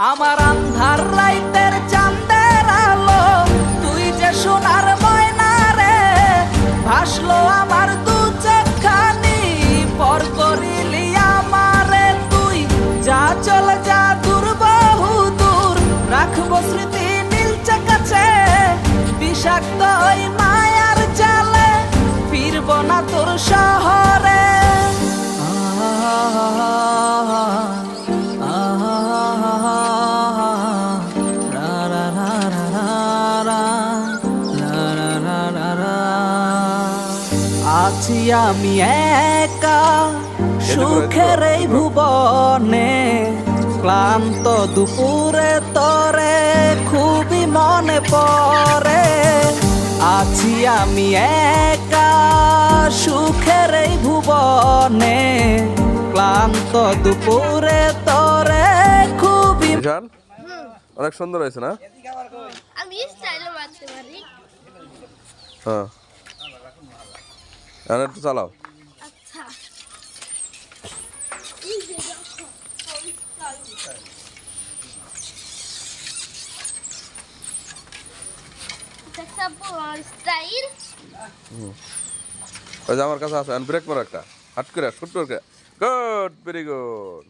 আমার আন্ধার রাইতের চাঁদের আলো তুই যে সোনার ময়না রে ভাসলো আমার দু চোখখানি পর করিলি আমারে তুই যা চল যা দূর বহু দূর রাখবো স্মৃতি নীলচে কাছে বিষাক্ত ওই মায়ার জালে ফিরব না তোর শহরে আছি আমি একা সুখের এই ভুবনে ক্লান্ত দুপুরে তরে খুবই মনে পড়ে আছি আমি একা সুখের এই ভুবনে ক্লান্ত দুপুরে তরে খুবই অনেক সুন্দর হয়েছে না আমি স্টাইলে মারতে পারি হ্যাঁ আর একটু চালাও আচ্ছা স্টাইল ওই যে আমার কাছে আছে ব্রেক মারো একটা হাট করে শুট করে গুড ভেরি গুড